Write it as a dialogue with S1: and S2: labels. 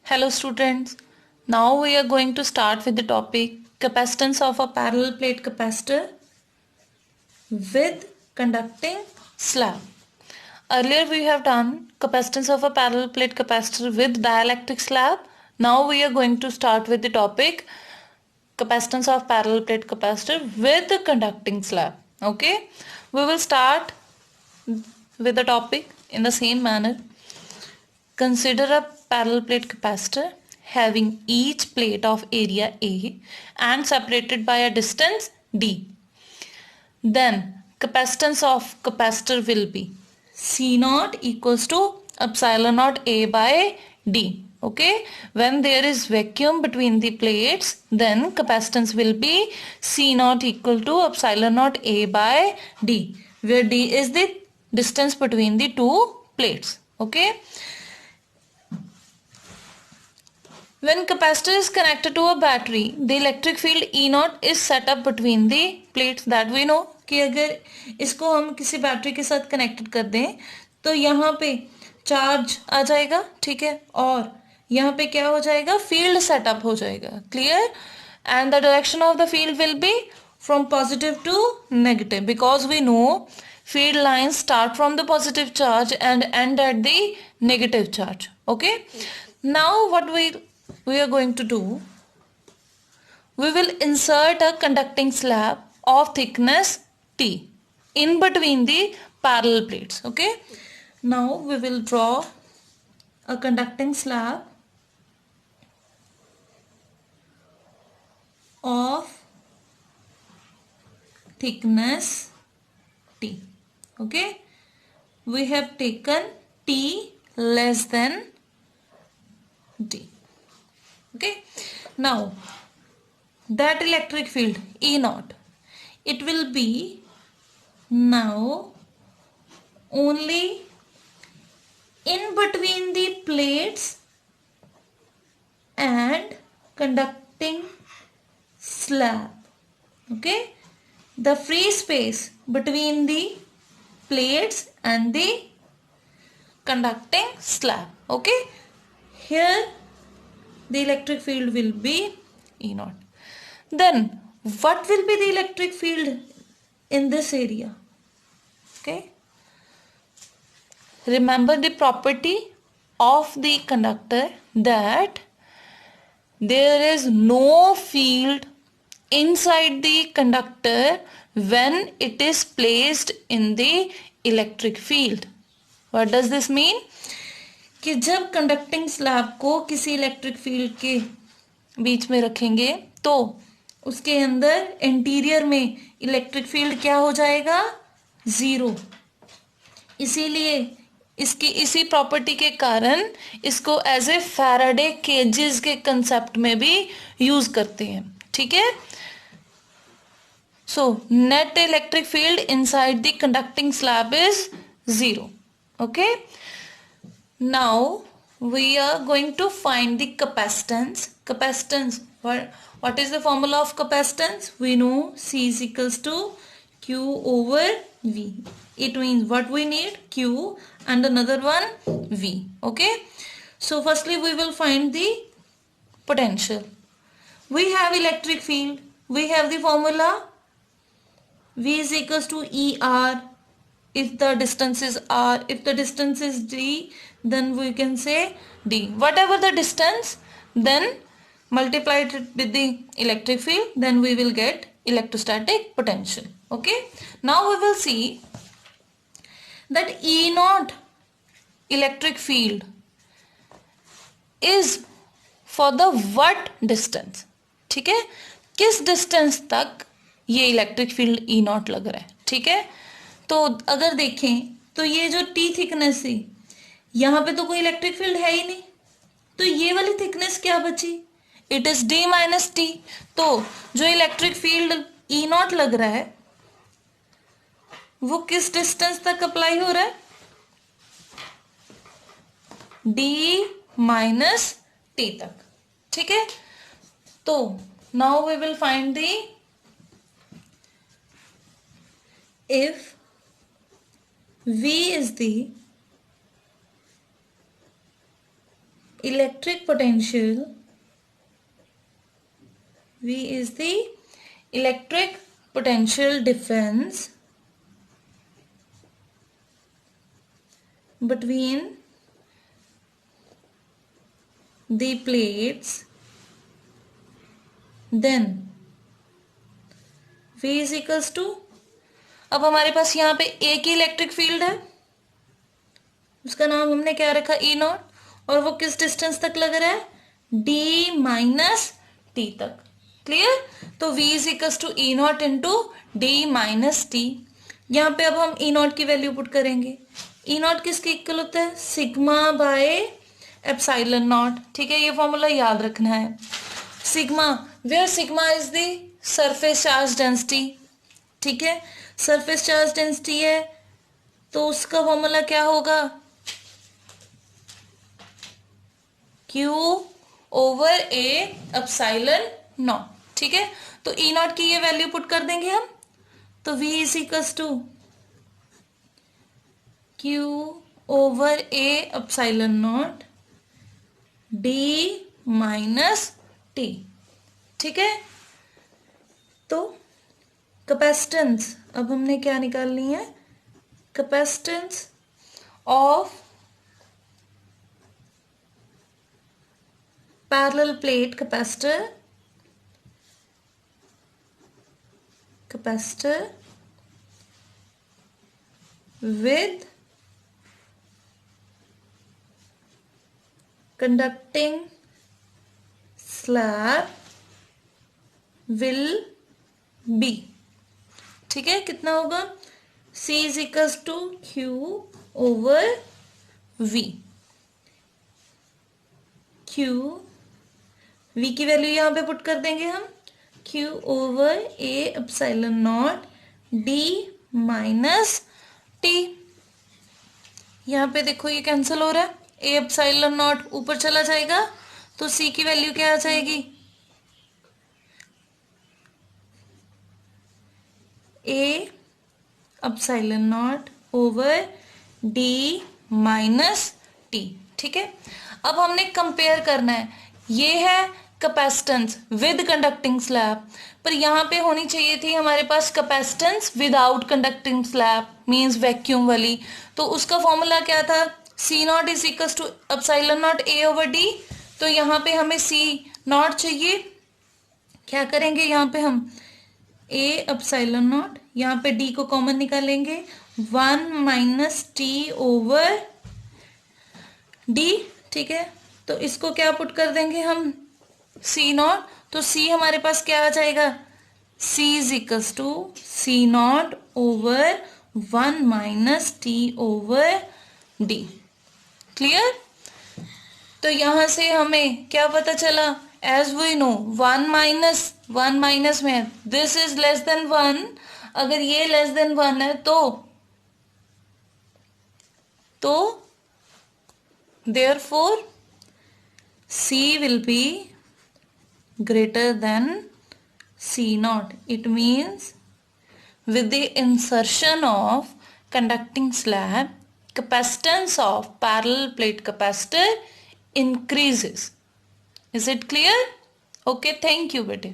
S1: Hello students, now we are going to start with the topic capacitance of a parallel plate capacitor with conducting slab. Earlier we have done capacitance of a parallel plate capacitor with dielectric slab. Now we are going to start with the topic capacitance of parallel plate capacitor with the conducting slab. Okay, we will start with the topic in the same manner. Consider a parallel plate capacitor having each plate of area A and separated by a distance D. Then capacitance of capacitor will be C naught equals to epsilon naught A by D. Okay, when there is vacuum between the plates, then capacitance will be C naught equal to epsilon naught A by D, where D is the distance between the two plates. Okay. When capacitor is connected to a battery, the electric field E naught is set up between the plates that we know कि अगर इसको हम किसी battery के साथ connected कर दें तो यहाँ पे चार्ज आ जाएगा, ठीक है, और यहाँ पे क्या हो जाएगा, फील्ड सेटअप हो जाएगा. Clear? And the direction of the field will be from positive to negative because we know field lines start from the positive charge and end at the negative charge. Okay, now what we are going to do, we will insert a conducting slab of thickness T in between the parallel plates. Okay, now we will draw a conducting slab of thickness T. Okay, we have taken T less than D. Okay, now that electric field E naught, it will be now only in between the plates and conducting slab. Okay, the free space between the plates and the conducting slab. Okay, here the electric field will be E naught. Then what will be the electric field in this area? Okay, remember the property of the conductor that there is no field inside the conductor when it is placed in the electric field. What does this mean? कि जब conducting slab को किसी electric field के बीच में रखेंगे तो उसके अंदर इंटीरियर में इलेक्ट्रिक फील्ड क्या हो जाएगा, जीरो. इसीलिए इसकी इसी प्रॉपर्टी के कारण इसको एज ए फैराडे केजेस के कंसेप्ट में भी यूज करते हैं. ठीक है, so net electric field inside the conducting slab is 0. Okay, now we are going to find the capacitance. What is the formula of capacitance? We know C is equals to Q over V. It means what we need, Q and another one V. Okay, so firstly we will find the potential. We have electric field, we have the formula V is equals to ER if the distance is R. If the distance is D, then we can say D. Whatever the distance, then multiply it with the electric field, then we will get electrostatic potential. Okay, now we will see that E naught electric field is for the what distance. ठीक है, किस distance तक ये electric field E not लग रहा है. ठीक है, तो अगर देखें तो ये जो टी थिकनेस है यहाँ पे तो कोई इलेक्ट्रिक फील्ड है ही नहीं, तो ये वाली थिकनेस क्या बची, it is D minus T. तो जो इलेक्ट्रिक फील्ड ई नॉट लग रहा है वो किस डिस्टेंस तक अप्लाई हो रहा है, डी माइनस टी तक. ठीक है, तो now we will find the if V is the electric potential, V is the electric potential difference between the plates, then V is equals to, अब हमारे पास यहाँ पे एक ही इलेक्ट्रिक फील्ड है, उसका नाम हमने क्या रखा, ई नॉट, और वो किस डिस्टेंस तक लग रहा है, डी माइनस टी तक। क्लियर? तो V is equals to E naught into D minus T. यहाँ पे अब हम ई नॉट की वैल्यू पुट करेंगे। ई नॉट किसके इक्वल होता है, सिग्मा बाय एप्सिलॉन नॉट। ठीक है, ये फॉर्मूला याद रखना है। Sigma, where sigma is the surface charge density. ठीक है, सरफेस चार्ज डेंसिटी है तो उसका फॉर्मूला क्या होगा, Q over A epsilon not. ठीक है, तो ई नॉट की ये वैल्यू पुट कर देंगे हम, तो V is equals to Q over A epsilon naught D minus T. ठीक है, तो कैपेसिटेंस अब हमने क्या निकालनी है, capacitance of parallel plate capacitor with conducting slab will be। ठीक है, कितना होगा, C is equals to Q over V। V की वैल्यू यहाँ पे पुट कर देंगे हम, Q over A epsilon naught D minus T. यहाँ पे देखो ये कैंसिल हो रहा है, ए एप्सिलॉन नॉट ऊपर चला जाएगा तो C की वैल्यू क्या आ जाएगी, ए epsilon not over D minus T. ठीक है, अब हमने कंपेयर करना है, ये है कैपेसिटेंस विद कंडक्टिंग स्लैब, पर यहाँ पे होनी चाहिए थी हमारे पास capacitance without conducting slab, means vacuum वाली। तो उसका फॉर्मूला क्या था, C naught is equal to epsilon naught A over D. तो यहाँ पे हमें सी नॉट चाहिए, क्या करेंगे यहाँ पे हम ए एप्सिलॉन नॉट, यहाँ पे डी को कॉमन निकालेंगे, 1 माइनस टी ओवर डी। ठीक है, तो इसको क्या पुट कर देंगे हम, सी नॉट, तो सी हमारे पास क्या आ जाएगा, C is equals to C naught over 1 minus T over D. Clear? तो यहां से हमें क्या पता चला, एज वी नो 1 माइनस में दिस इज लेस देन 1, अगर ये लेस देन 1 है तो therefore C will be greater than C naught. It means with the insertion of conducting slab, capacitance of parallel plate capacitor increases. Is it clear? Okay, thank you bete.